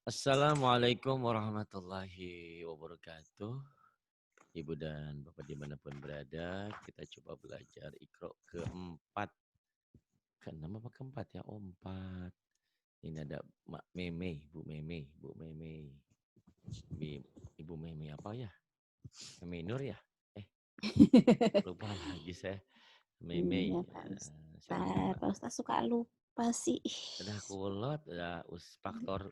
Assalamualaikum warahmatullahi wabarakatuh. Ibu dan Bapak dimanapun berada, kita coba belajar Iqra keempat. Keenam apa keempat ya? Oh, empat. Ini ada Mak Meme, Bu Meme, Bu Meme. Ibu Meme apa ya? Meme Nur ya? Eh, lupa lagi saya. Meme. Iya, Pak Silakan Ustaz. Pak. Pak Ustaz suka lupa sih. Udah kulot, udah faktor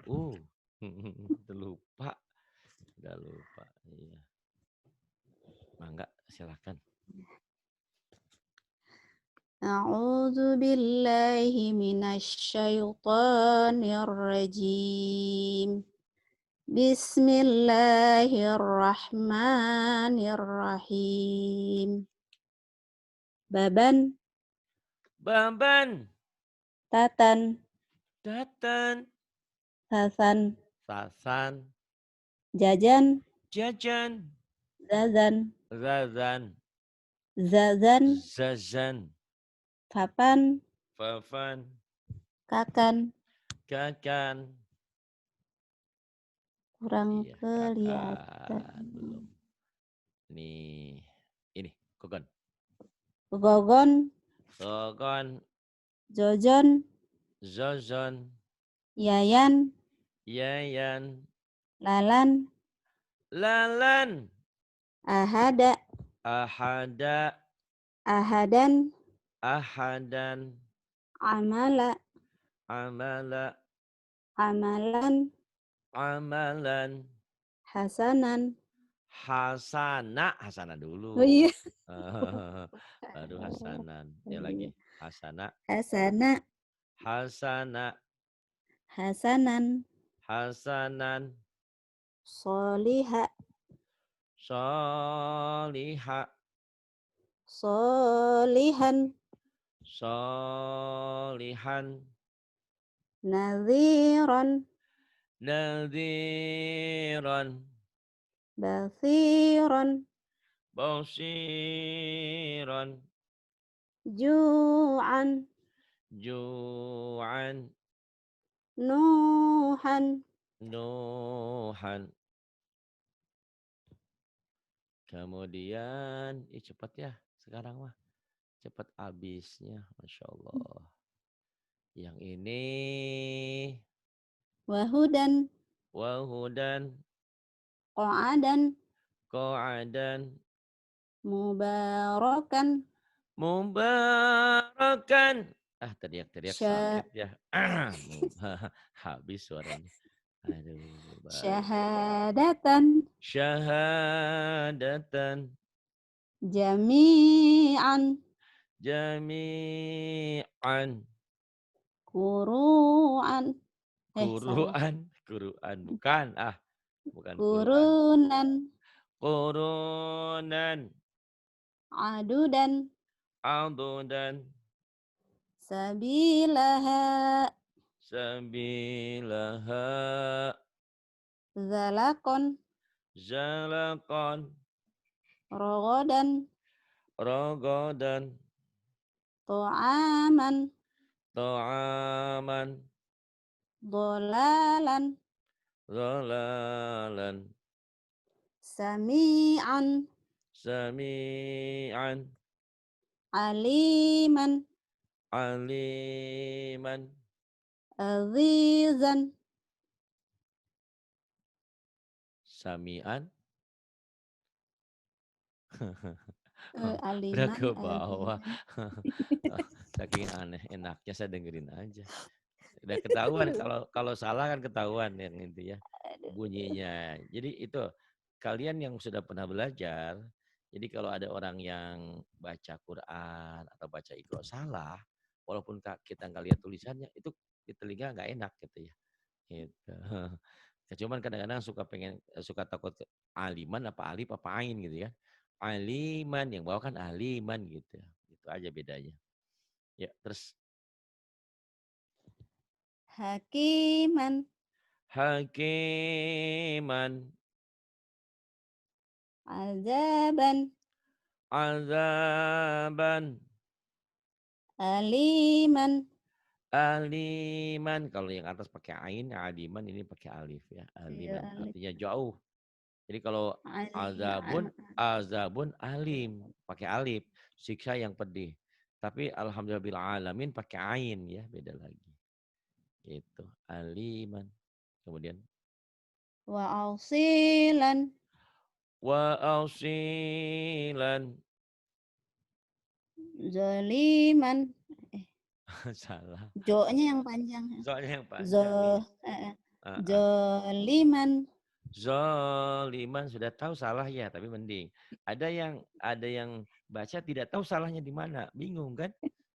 lupa. Udah lupa. Iya. Mangga, silakan. A'udzu billahi minasyaitonir rajim. Bismillahirrahmanirrahim. Baban, Baban. tatan, Datang, sasan, sasan, jajan, jajan, zazan, zazan, zazan, zazan, papan, fafan, kakan, kakan. kurang Iya, kelihatan. kakan belum. Nih, ini kogon. Gogon, Kogon, jojon, zozon, yayan, yayan, lalan, lalan, ahada, ahada, ahadan, ahadan, amala, amala, amalan, amalan, hasanan. hasana, hasana Oh dulu. iya. Baru hasanan. Ya lagi. Hasana, Hasana, hasana, hasanan, hasanan, soliha, soliha, solihan, solihan, nadhiran, nadhiran, bathiran, basiran, ju'an, ju'an, nuhan. nuhan. Kemudian, cepat ya sekarang mah. Cepat habisnya, Masya Allah. Yang ini, Wahudan, wahudan, qa'adan, qa'adan, mubarakan, mubarakan. Teriak-teriak sya, sakit ya. Habis suaranya. Aduh, baik. syahadatan, Syahadatan jami'an, jami'an. kuru'an, salah, Quran, Quran bukan. Bukan Quran. kurunan, Qurunan, adudan, adudan, sabilaha, sabilaha, zalakon, zalakon, rogodan, rogodan, to'aman, ta'aman, dolalan, zalalan, sami'an, sami'an, aliman, aliman, azizan, sami'an. Udah aliman, ke bawah. azizan. Saking aneh enaknya saya dengerin aja. Udah ketahuan kalau kalau salah kan ketahuan yang itu ya bunyinya. Jadi itu kalian yang sudah pernah belajar, jadi kalau ada orang yang baca Quran atau baca Iqra salah, walaupun kita nggak lihat tulisannya, itu di telinga nggak enak gitu ya. Gitu. Cuman kadang-kadang suka takut aliman apa alif apa ain gitu ya. Aliman yang bawa kan aliman gitu. Itu aja bedanya. Ya, terus Hakiman, hakiman, azaban, azaban, aliman, Aliman, kalau yang atas pakai ain, aliman ini pakai alif ya. Iya, Aliman alif. artinya jauh. Jadi kalau azabun, Aliman. azabun alim pakai alif, siksa yang pedih. Tapi alhamdulillah alamin pakai ain ya, beda lagi. Itu aliman. Kemudian Wa ausilan. wa ausilan. Zaliman. Eh, Salah. Jo-nya yang panjang. Soalnya yang Zo, panjang iya. eh, Uh-uh. Zaliman. Zoliman sudah tahu salah ya, tapi mending. Ada yang baca tidak tahu salahnya di mana, bingung kan?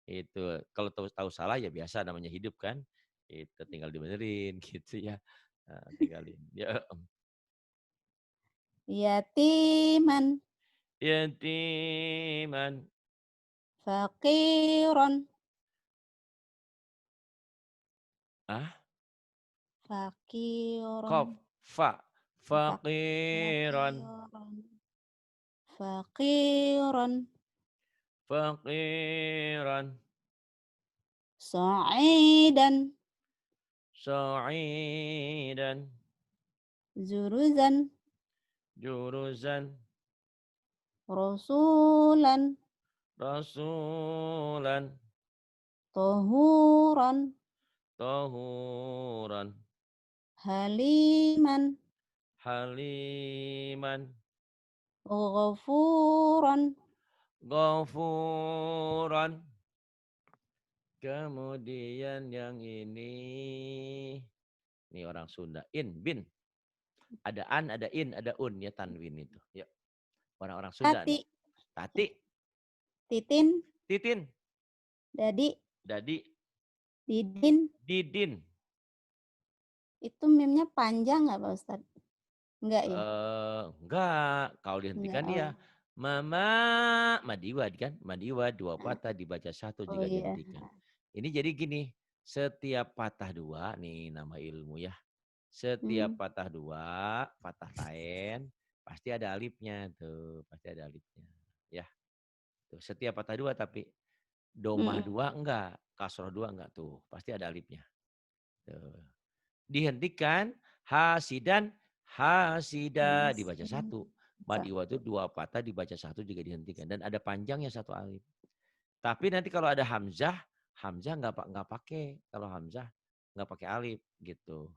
Itu kalau tahu salah ya biasa namanya hidup kan. Itu tinggal dibenerin gitu ya. Nah, tinggalin. Ya, Yatiman. yatiman. Faqiron. Ah, Faqiron. qaf, fa, faqiran, Faqiron. Faqiron. faqiran, Sa'idan. sa'idan, Zuruzan. juruzan, Rasulan. rasulan, Tohuran. tahuran, Haliman. haliman, Ghafuran. ghafuran. Kemudian yang ini orang Sunda. Bin. Ada an, ada in, ada un ya tanwin itu. Ya, orang-orang Sunda Tati. nih. Tati, Titin. titin, Dadi. dadi, Didin. didin. Itu meme-nya panjang nggak Pak Ustadz? Enggak ya? Enggak, kalau Enggak. dihentikan Oh, dia mama madiwad kan, madiwad dua patah dibaca satu oh jika iya. dihentikan. Ini jadi gini, setiap patah dua nih nama ilmu ya. Setiap Hmm. patah dua, patah lain pasti ada alifnya tuh, pasti ada alifnya. Ya, tuh setiap patah dua tapi domah Mm-mm. dua enggak, kasroh dua enggak tuh, pasti ada alifnya. Tuh. Dihentikan hasidan hasida dibaca Hasil. satu. Mad iwa itu dua patah dibaca satu juga dihentikan dan ada panjangnya satu alif. Tapi nanti kalau ada hamzah, hamzah nggak pakai. Kalau hamzah nggak pakai alif gitu.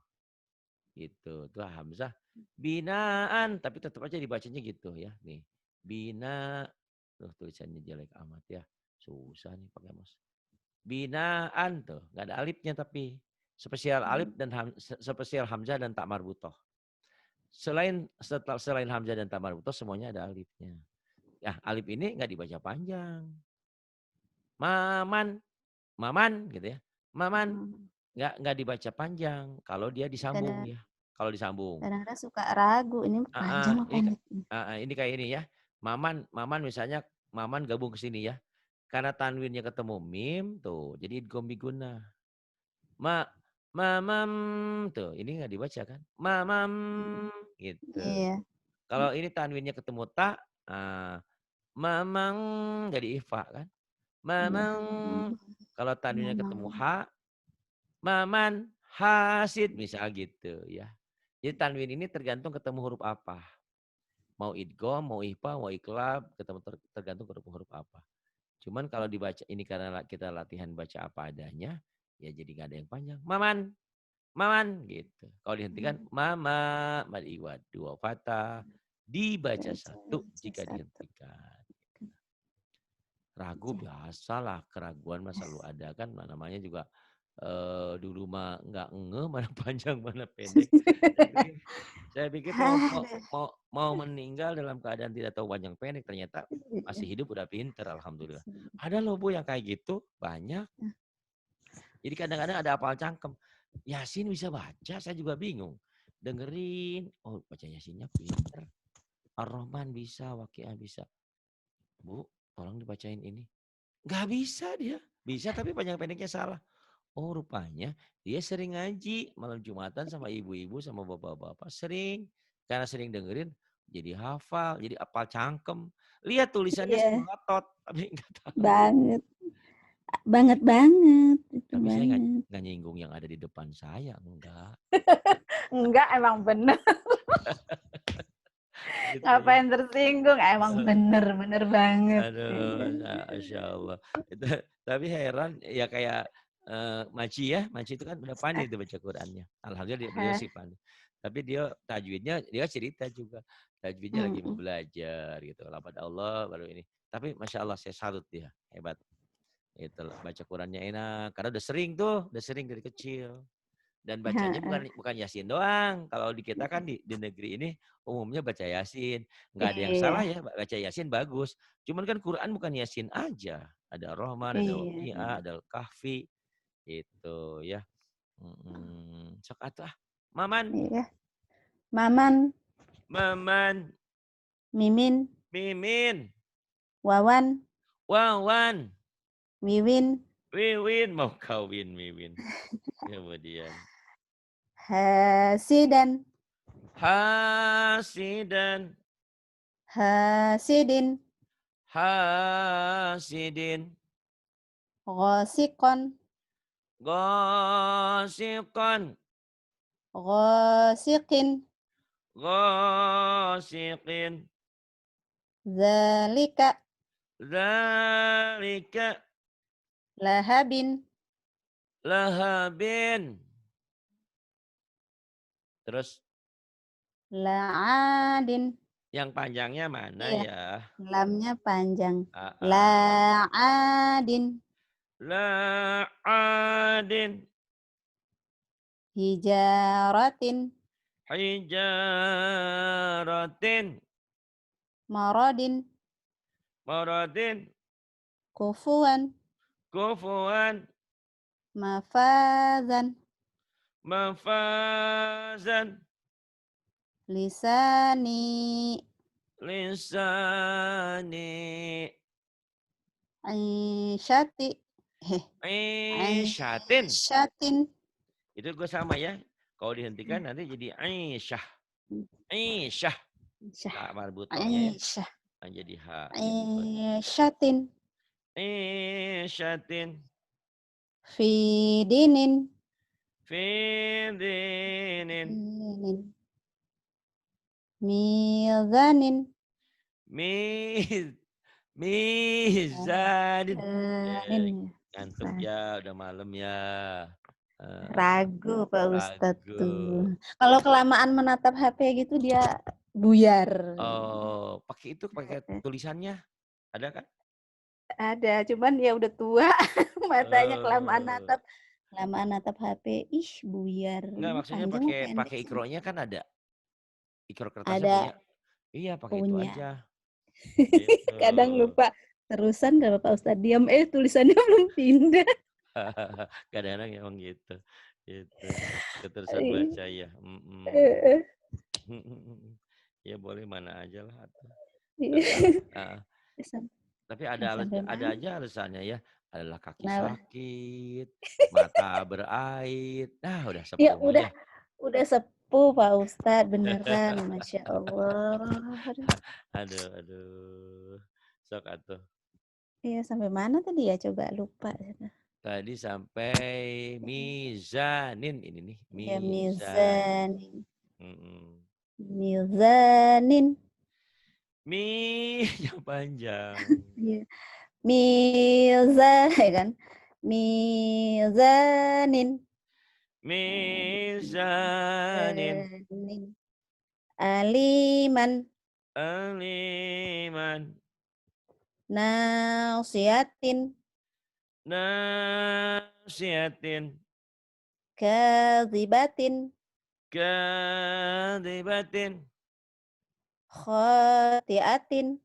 Gitu. Tuh hamzah binaan tapi tetap aja dibacanya gitu ya. Nih. Bina tuh tulisannya jelek amat ya. Susah nih pakai mouse. Binaan tuh, nggak ada alifnya tapi spesial alif dan spesial hamzah dan tak marbutoh. Selain hamzah dan tak marbutoh semuanya ada alifnya. Ya, alif ini nggak dibaca panjang. Maman, maman gitu ya. Maman nggak dibaca panjang kalau dia disambung Kadang, ya. Kalau disambung. kadang-kadang suka ragu ini panjang apa Ini pendek. ini kayak ini ya. Maman, maman misalnya maman gabung ke sini ya. Karena tanwinnya ketemu mim tuh, jadi idgham biguna. Ma mamam tuh, ini nggak dibaca kan? Mamam gitu. Iya. Kalau ini tanwinnya ketemu ta, mamang jadi ifa kan? Iya. Mamang. Kalau tanwinnya ketemu Memang. ha, maman hasid misal gitu ya. Jadi tanwin ini tergantung ketemu huruf apa. Mau idgham, mau ifa, mau iklab, ketemu tergantung huruf apa. Cuman kalau dibaca ini karena kita latihan baca apa adanya, ya jadi nggak ada yang panjang. Maman, maman gitu. Kalau dihentikan mama, mad iwad dua patah, dibaca satu jika Satu. dihentikan. Ragu biasalah, keraguan mah selalu ada kan, namanya juga dulu mah nggak ngeh mana panjang mana pendek. Saya pikir mau meninggal dalam keadaan tidak tahu panjang pendek, ternyata masih hidup udah pinter alhamdulillah. Ada loh Bu yang kayak gitu, banyak. Jadi kadang-kadang ada apal cangkem. Yasin bisa baca, saya juga bingung. Dengerin, oh baca Yasinnya pinter. Ar-Rahman bisa, Waqiah bisa. Bu, tolong dibacain ini. Gak bisa dia. Bisa tapi panjang pendeknya salah. Oh rupanya dia sering ngaji malam Jumatan sama ibu-ibu sama bapak-bapak. Sering. Karena sering dengerin jadi hafal, jadi apal cangkem. Lihat tulisannya Iya, semua ngotot, tapi nggak tahu. banget. Banget banget, itu Tapi saya banget. nggak nyinggung yang ada di depan saya, enggak. Enggak, emang bener. Gitu ya. Ngapain tersinggung? Emang bener banget. Aduh, Masya Allah. Itu, tapi heran ya kayak Maci ya, Maci itu kan udah pandai itu baca Qurannya. Alhamdulillah beliau Hah, sih pandai. Tapi dia tajwidnya, dia cerita juga. Tajwidnya lagi mau mm, belajar gitu. Lapad Allah baru ini. Tapi Masya Allah saya salut dia, hebat. Itu baca Qurannya enak. Karena udah sering dari kecil. Dan bacanya heeh, bukan Yasin doang. Kalau di kita kan di negeri ini umumnya baca Yasin. Nggak ada yang iya, salah ya, baca Yasin bagus. Cuman kan Quran bukan Yasin aja. Ada Rahman, ada iya, Waqiah, ada Kahfi. Itu ya. Sok atuh ah. Maman, iya. Maman, Maman, Mimin, Mimin, Wawan, Wawan, Wiwin, Wiwin. Mau kawin Mimin. Kemudian. Hasidan, Hasidan, Hasidin, Hasidin. Ghosikon, Gosiqan, Ghosikin, Gosiqin, Zalika, Zalika, Lahabin, Lahabin. Terus La'adin. yang panjangnya mana Iya, ya? lamnya panjang. Ah, ah. La'adin, La'adin, hijaratin, Hijaratin, maradin, Maradin, kufuwan, Kufuan, mafazan, Mafazan, lisani, Lisani, aisyati, heh, Aisyatin. aisyatin, Itu gue sama ya. Kalau dihentikan nanti jadi Aisyah. Aisyah. aisyah, Tak marbutohnya ya. aisyah, Jadi H. Jadi aisyatin, Aisyatin. fidinin, Fidinin. dinin, mizanin, Miz. Mizanin. zanin, Ngantuk ya. Udah malam ya. ragu Pak Ustadz Ragu. tuh. Kalau kelamaan menatap HP gitu dia buyar. Oh, pakai tulisannya. Ada kan? Ada, cuman ya udah tua, matanya Eh, kelamaan natap HP, ih buyar. enggak, Ini maksudnya panjang apa pendek pakai sih? ikronya kan ada. Ikro kertasnya punya. Ada Iya, pakai itu punya. aja. Gitu. Kadang lupa terusan kalau Pak Ustadz diam, tulisannya belum pindah. Kadang-kadang emang gitu. Gitu. Keterusan baca ya. Eh, Ya boleh mana aja lah. eh. Tapi ah, tapi Sampai ada mana? aja alasannya ya. Adalah kaki Kenapa? sakit, mata berair. Nah, udah Ya sepuh mah ya. udah sepuh Pak Ustadz beneran, Masya Allah. Aduh, aduh. Sok atuh. Iya sampai mana tadi ya? Coba lupa. Tadi sampai mizanin ini nih, Ya mizan. mizanin, Mm-mm. mizanin, Mi yang panjang. ya. Mizan, ya kan? Mizanin, Mizanin. mizanin, aliman, Aliman. nasiatin, Nasiatin. kazibatin, Kadibatin. khatiatin,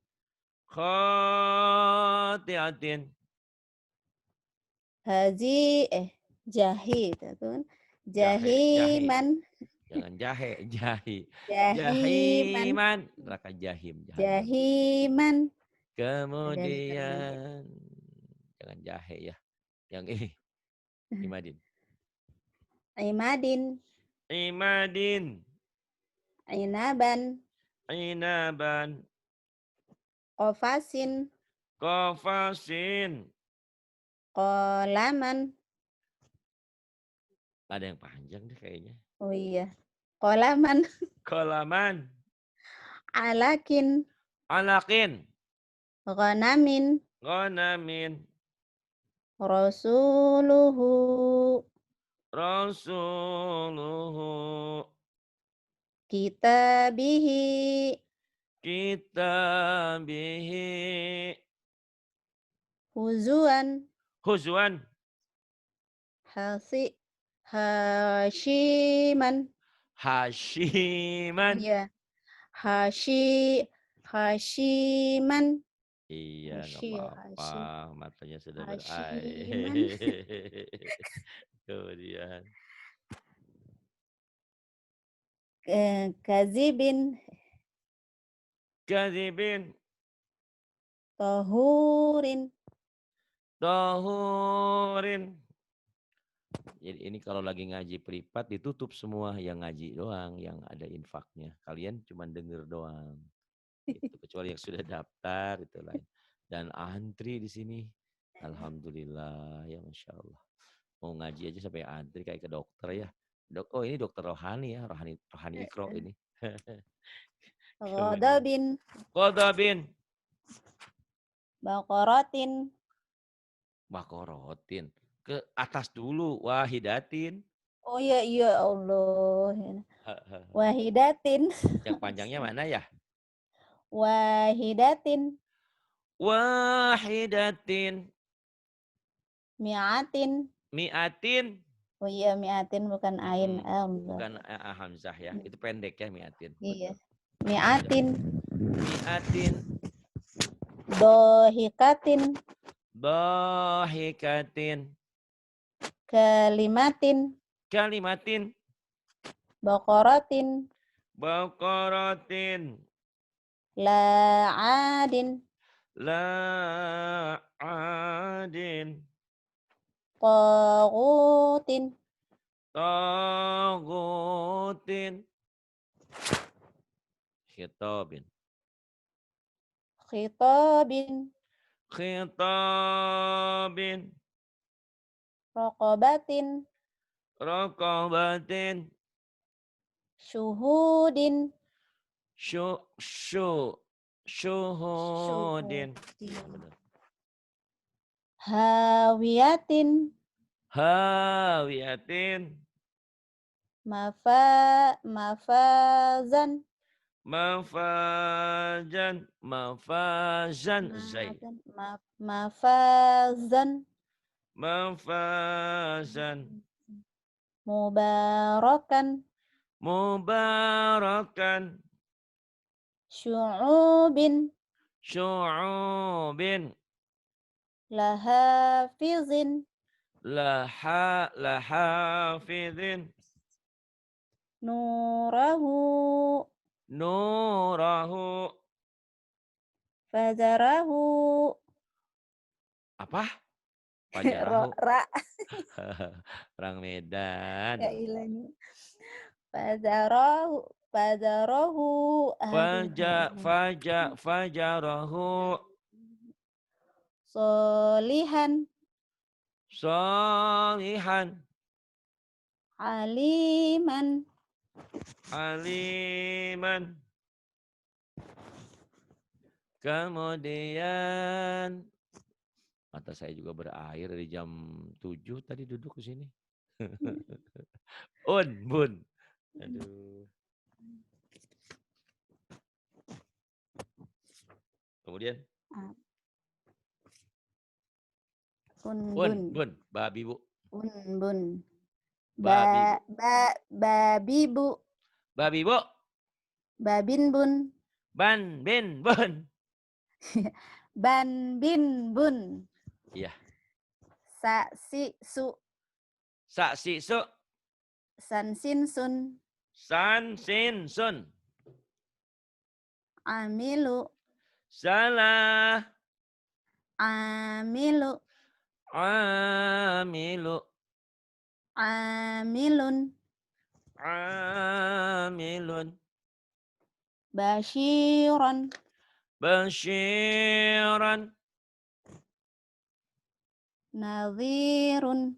Khotiatin. hazi, jahi, itu kan? Jahe. Jahiman, Jangan jahe, jahi. jahiman, Jahiman. Neraka jahim, jahanam. jahiman. Ada lagi. Kemudian jangan jahe ya. Yang ini Imadin. Imadin, Imadin. Inaban, Inaban. Ofasin, Kofasin. Qalaman. Ada yang panjang deh kayaknya. Oh iya. Qalaman. Kolaman. Alakin. Alakin. Ghanamin. Ghanamin. Rasuluhu. Rasuluhu. Kitabihi. Kitabihi. Huzuan. Huzwan. Hashiman. Hashiman. Iya. Hashiman. Iya, nggak apa-apa. Matanya sudah Hashiman. berair. Kemudian. Kazibin. Kadibin. Tahurin. Tahurin. Jadi ini kalau lagi ngaji privat ditutup semua. Yang ngaji doang, yang ada infaknya. Kalian cuma denger doang. Gitu. Kecuali yang sudah daftar, itu lain. Dan antri di sini. Alhamdulillah, ya Masya Allah. Mau ngaji aja sampai antri kayak ke dokter ya. Oh ini dokter rohani ya, rohani Ikro ini. Kemudian. Ghadabin. Kodabin. Baqaratin. Bakorotin. Ke atas dulu. Wahidatin. Oh iya, iya Allah. Wahidatin. Yang panjangnya mana ya? Wahidatin. Wahidatin. Mi'atin. Mi'atin. Oh iya, mi'atin bukan ain. Allah. Bukan hamzah ya. Itu pendek ya mi'atin. Iya. Betul. Mi'atin. Mi'atin. Dohikatin. Dohikatin. Kalimatin. Kalimatin. Baqaratin. Baqaratin. La'adin. La'adin. Taghutin. Taghutin. Khitabin. Khitabin. Khitabin. Raqabatin. Raqabatin. Syuhudin. Syuhudin. Hawiyatin. Hawiyatin. Mafazan. Mafazan. Mafazan. Zai. Mafazan. Mafazan. Mubarakan. Mubarakan. Syu'ubin. Syu'ubin. Lahafizin. Lahafidhin. Nurahu. Nurahu. Fazarahu. Apa? Fajarahu. Ra. Perang Medan. Ya ilahnya. Fazarahu. Fazarahu. Fajarahu. Solihan. Solihan. Aliman. Aliman. Kemudian mata saya juga berair dari jam 7 tadi duduk di sini. Bun. Aduh. Kemudian bun, babi bu. Bun. Babi bu. Babi bu. Babin bun. Ban bin bun. Ban bin bun. Iya. Sa si su. Sa si su. San sin sun. San sin sun. Amilu. Salah. Amilu. Amilu. Amilun. Amilun. Bashiran. Bashiran. Nadhirun.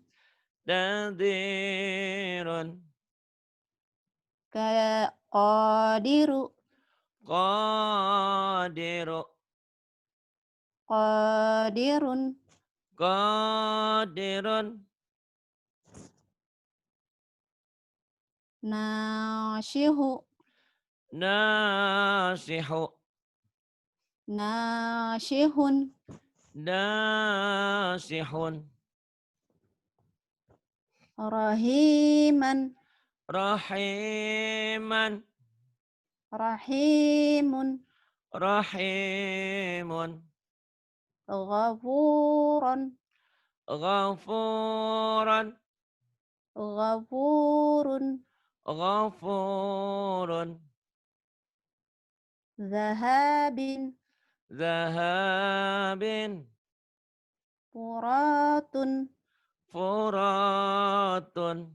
Nadhirun. Qadiru. Qadiru. Qadirun. Qadirun. Nashihu. Nasihu. Nashihun. Nasihun. Rahiman. Rahiman. Rahimun. Rahimun. Ghafuran. Ghafuran. Ghafurun. Ghafurun. Zahabin. Zahabin. Furatun. Furatun.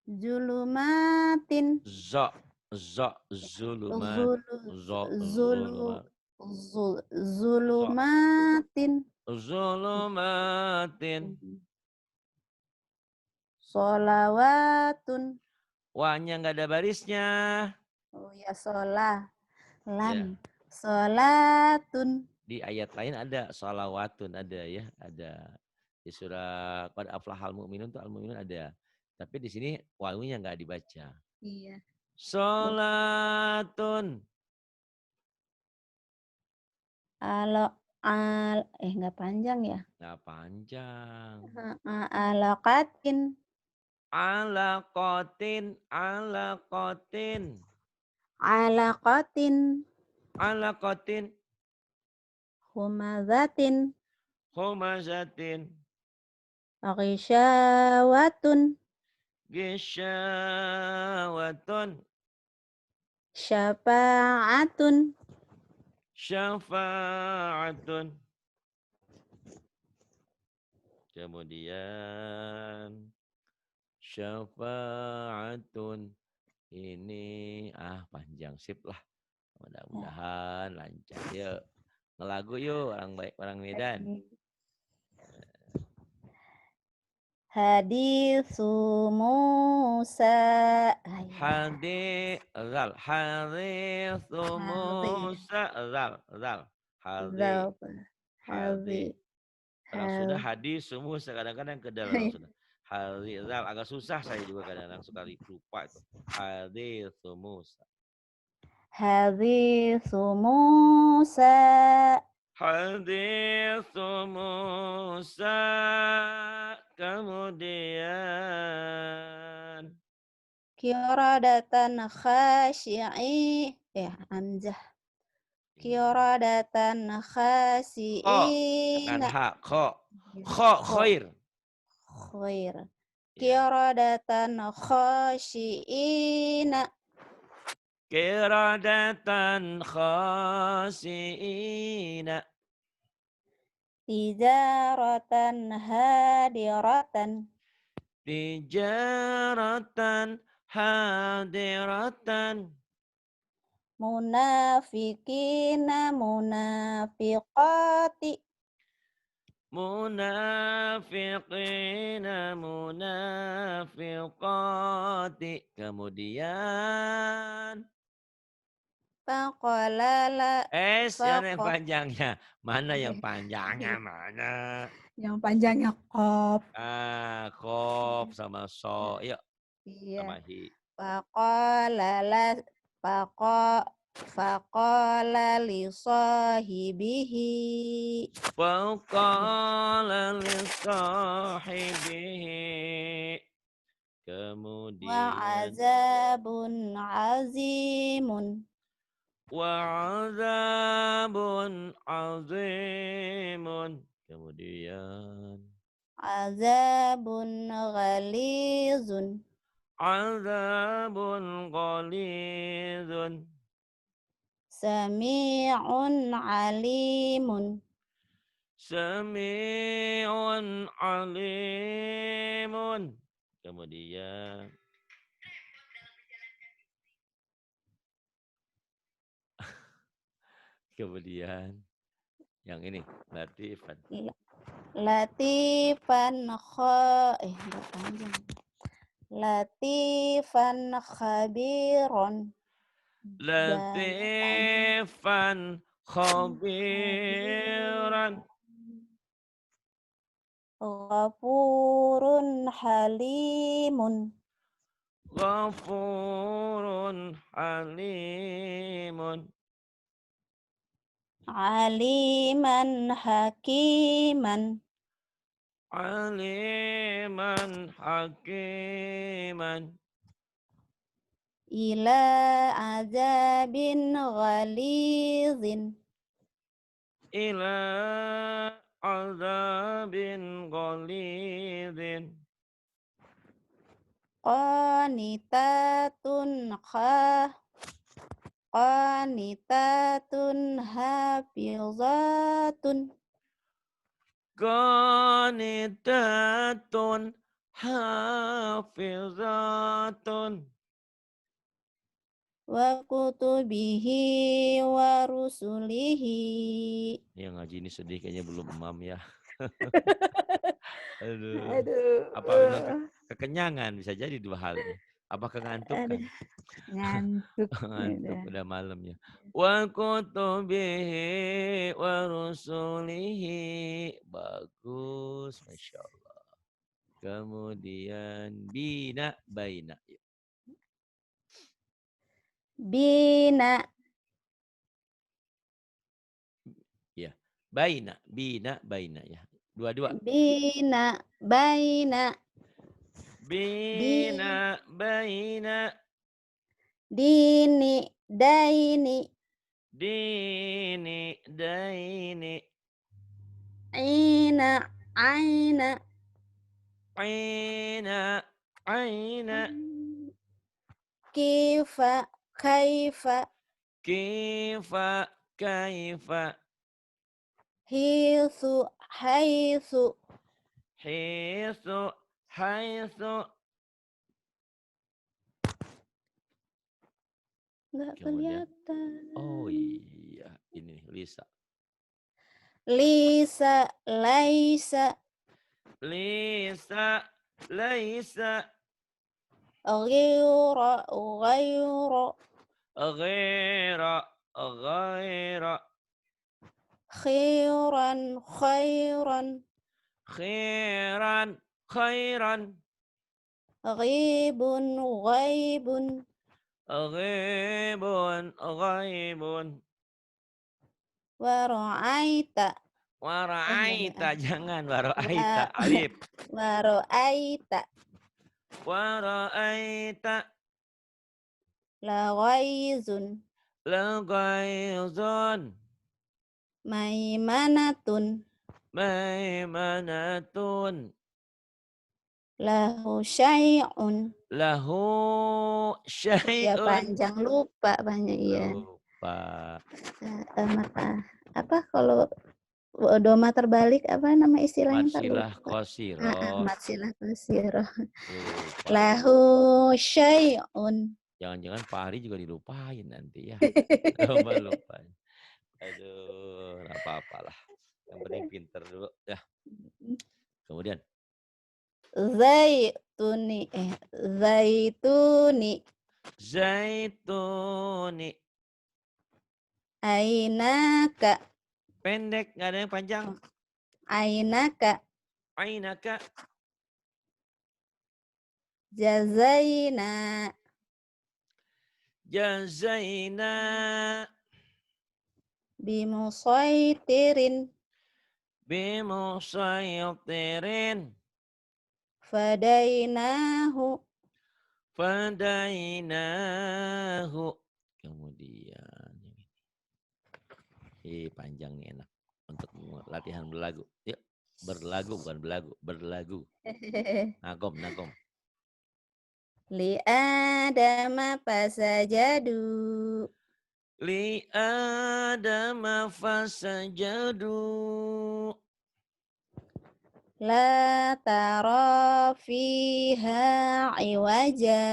Zulumatin. Za. Za. Zulumat. Zulu. Za. Zulu. Zulumat. Za. Zulumatin. Zulumatin. Solawatun. Wahnya nggak ada barisnya. Oh ya, solah. Lam. Ya. Solatun. Di ayat lain ada sholawatun, ada ya, ada di surah qad aflahal mu'minun tuh al-mu'minun ada. Tapi di sini wawunya nggak dibaca. Iya. Sholatun. Nggak panjang ya. Nggak panjang. Alaqatin. Alaqatin. Alaqatin. Alaqatin. Alaqatin. Humazatin. Humazatin. Ghisyawatun. Gisyawatun. Syafa'atun. Syafa'atun. Kemudian syafa'atun. Ini panjang, sip lah. Mudah-mudahan lancar. Yuk, ngelagu yuk orang baik, orang Medan. Haditsu Musa. Haditsu Musa. Haditsu. Kadang sudah hadis semua, kadang-kadang ke dalam sudah. Hadis agak susah, saya juga kadang-kadang suka lupa itu. Hadis Musa. Haditsu Musa. Hadis Musa. Kemudian Qiradatan khasyi'i. Hamzah. Qiradatan khasyi'ina. Khair. Khair. Qiradatan khasyi'ina. Qiradatan khasyi'ina. Tijaratan hadiratan. Tijaratan hadiratan. Munafikina munafiqati. Munafiqina munafiqati. Kemudian Faqalala. yang panjangnya. Mana yang panjangnya? Mana? Yang panjangnya qaf. Qaf sama so. Yuk. Iya. Sama hi. Faqala li sahibihi. Faqala li sahibihi. Kemudian Wa'azabun azimun. Wa'azabun azimun. Kemudian Azabun ghalizun. Azabun ghalidun. Sami'un alimun. Sami'un alimun. Kemudian yang ini Latifan. Iya. Latifan enggak panjang. Latifan khabiron. Panjang. Latifan khabiran. Ghafurun halimun. Ghafurun halimun. Aliman hakiman. Aliman hakiman. Ila azabin ghalizin. Ila azabin ghalidin. Qanitatun hafizatun. Qanitatun hafizatun. Wa kutubihi wa rusulihi. Yang ngaji ini sedih kayaknya belum emam ya. Aduh. Aduh. Apa memang kekenyangan bisa jadi dua hal nih. Apa kegantukan? Aduh, ngantuk. Ngantuk Udah. udah malam ya. Wa kutubihi wa rusulihi. Bagus, Masya Allah. Kemudian bina baina. Bina. Ya. Baina, bina baina ya. Dua-dua. Bina baina. Bina baina. Dini daini. Dini daini. Aina aina. Aina aina. Kifa kaifa. Kifa kaifa. Hitsu haitsu. Hisu haisu. Nggak Kemudian, kelihatan. oh iya, ini Lisa. Lisa laisa. Lisa, laisa. Ghira ghaira. Ghaira, ghaira. Khiran khairan. Khairan, khairan. Ghibun ghaibun. Ghaibun, ghaibun. Wara'aita. Wara'aita, jangan wara'aita, Wa alif. wara'aita. Wara'aita. La ghaizun. Laghaizun. Maimanatun. Maimanatun. Lahu syai'un. Lahu Ya syai'un. panjang lupa banyak ya. Lupa. Apa kalau doma terbalik apa nama istilahnya Pak? Matsilah qasiroh. Matsilah qasiroh. Lupa. Lahu syai'un. Jangan-jangan Pak Ari juga dilupain nanti ya. Coba lupain. Aduh, nggak apa-apalah. Yang penting pinter dulu ya. Kemudian. Zaituni. Zaituni. Zaituni. Ainaka. Pendek, nggak ada yang panjang. Ainaka. Ainaka. Jazaina. Jazaina. Bimusaitirin. Bimusaitirin. Fadainahu. Fadainahu. Kemudian panjang nih enak untuk latihan berlagu. Yuk, berlagu bukan belagu, berlagu. Nagom, nagom. Li adama fasajadu. Li adama fasajadu. La tara fiha iwaja.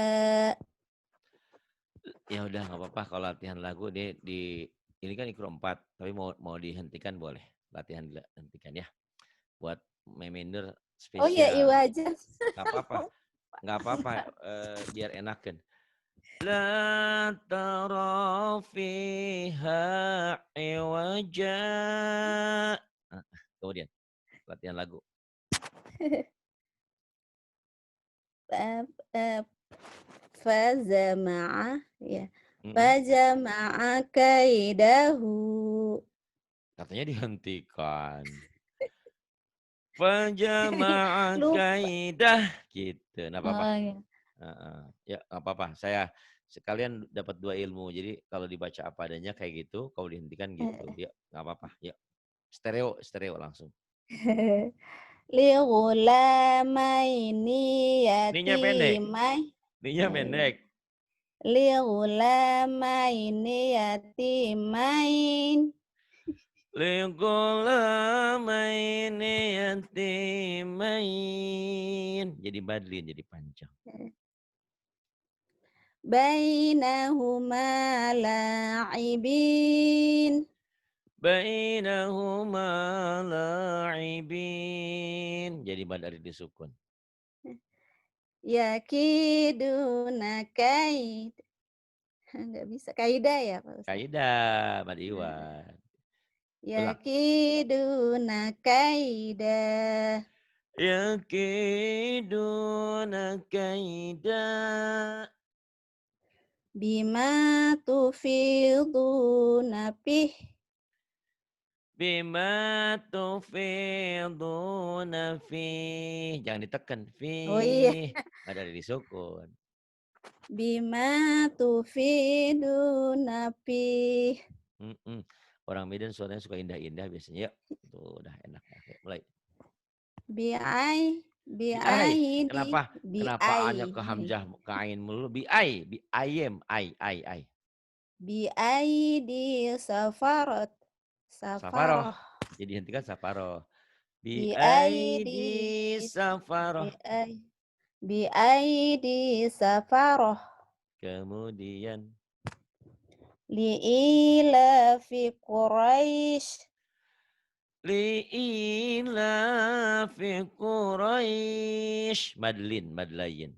Ya udah nggak apa-apa kalau latihan lagu di ini kan ikro 4, tapi mau dihentikan boleh. Latihan dihentikan ya. Buat Meminder Oh ya, spesial. iwajan. Nggak apa-apa, nggak apa-apa, biar enakan. La tara fiha iwaja. Nah, kemudian latihan lagu. Fazama'a ya. Mm-mm. Fajama'a kaidahu. Katanya dihentikan. Fajama'a Lupa. kaidah gitu. Nah, apa-apa. Oh ya. Ya, nggak apa-apa. Saya sekalian dapat 2 ilmu. Jadi kalau dibaca apa adanya kayak gitu, kalau dihentikan gitu. Ya, nggak apa-apa. Ya, stereo langsung. Li ghulamaini Ininya pendek. yatimai. Ininya Oh ya. pendek. Li ghulamaini yatimain. Liqulamaini yatimain. Jadi badlin, jadi panjang. Bainahuma la'ibin. Bainahuma la'ibin. Jadi badari disukun. Yakiduna kaid. Enggak bisa. Kaidah ya Pak Ustadz? Kaidah, Mad Nah, Iwan. Ulang. yakiduna kaidah. Yakiduna kaida. Bima tufiduna pih. Bima tufiduna fih. Jangan ditekan. Oh iya. Fih. Badari disukun. Bima tufiduna pih. Mm-mm. Orang Medan suaranya suka indah-indah biasanya. Yuk, tuh udah enak. Oke, mulai. Bi'ai. Bi'ai. Bi'ai di. Kenapa? Kenapa A-nya Bi'ai. ke hamzah ke ain mulu? Bi'ai. Bi'ayem. Ai. Bi'ai di safarat. Safaroh. Safaroh. Jadi hentikan safaroh. Bi'ai Bi'ai di. di safaroh. Bi'ai. Bi'ai di safaroh. Kemudian. Li'ilafi Quraisy. Li'ila fi Quraisy. Madlayin.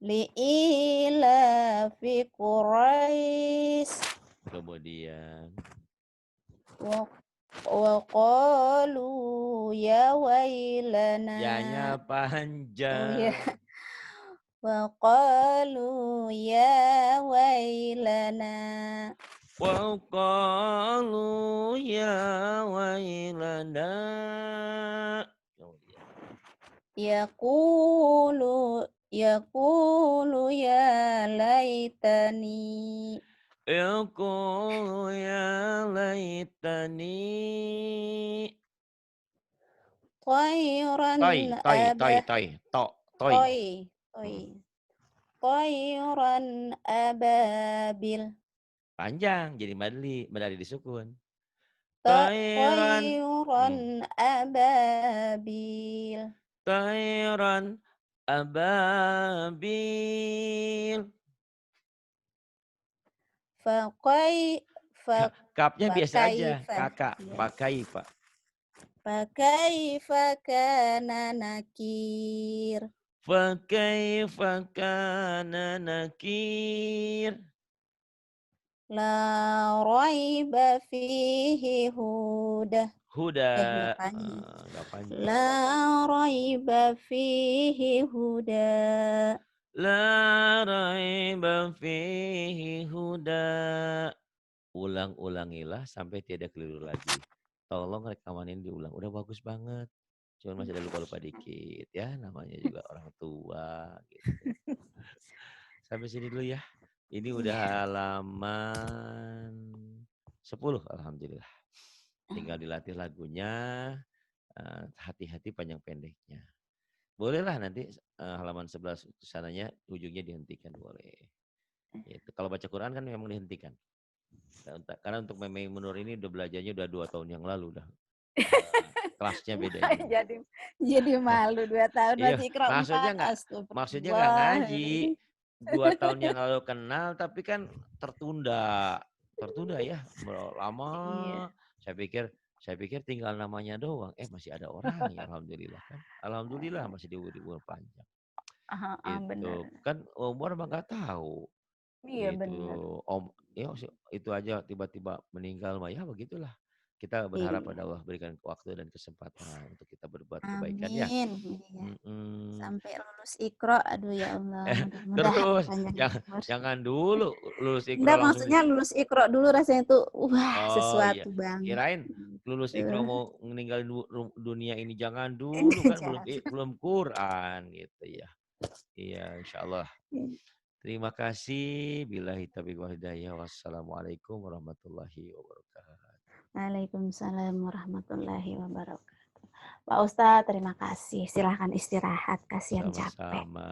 Li'ilafi Quraisy. Kemudian. Wa qalu ya wailana. Ya-nya Oh ya. panjang. Wa qalu ya wailana. Wa qalu ya wailana. Kemudian. Yaqulu ya laitani. Yaqulu ya laitani. Khairan Toy. abah. Toy. Toy. Khairan ababil. Panjang jadi madali disukun. Tairan. Khairan ababil. Tairan ababil. Fakai Kapnya biasa aja. fakaifa. Kakak. Pakai pak. Fakaifa kana nakir. Fakaifa kana nakir. La raiba fihi huda. Huda. Nggak panjang. Nggak panjang. La raiba fihi huda. La raiba fihi huda. Ulang-ulangilah sampai tidak keliru lagi. Tolong rekaman ini diulang. Udah bagus banget. Cuman masih ada lupa-lupa dikit ya. Namanya juga orang tua gitu. Sampai sini dulu ya. Ini udah halaman 10 alhamdulillah. Tinggal dilatih lagunya. Hati-hati panjang pendeknya. Bolehlah nanti halaman 11 sananya ujungnya dihentikan boleh. Gitu. Kalau baca Quran kan memang dihentikan. Karena untuk Meme Munur ini udah belajarnya udah 2 tahun yang lalu dah. Kelasnya beda ini. jadi malu 2 tahun Iya, masih Iqra 4. maksudnya nggak ngaji. Astagfirullah. 2 tahun yang lalu kenal tapi kan tertunda ya lama. Iya. Saya pikir Saya pikir tinggal namanya doang, masih ada orangnya, alhamdulillah kan. Alhamdulillah masih diberi umur panjang. Heeh, bener. Gitu. Kan umur mah nggak tahu. Iya Gitu. bener. Itu aja tiba-tiba meninggal mah ya begitulah. Kita berharap Iya. pada Allah berikan waktu dan kesempatan untuk kita berbuat kebaikan ya. Amin. Iya. Mhm. Sampai lulus Iqra, aduh ya Allah, mudah-mudahan Terus panjang umur. jangan dulu lulus Iqra Enggak, langsung maksudnya lulus Iqra dulu rasanya tuh, wah oh iya, sesuatu banget, kirain lulus gitu. Iqra mau meninggalin dunia ini, jangan dulu Ini kan belum jangan. belum Quran gitu ya. Iya, insyaallah. Terima kasih. Billahi taufiq wal hidayah. Wassalamualaikum warahmatullahi wabarakatuh. Waalaikumsalam warahmatullahi wabarakatuh. Pak Ustadz, terima kasih. Silahkan istirahat, kasihan capek. Sama-sama.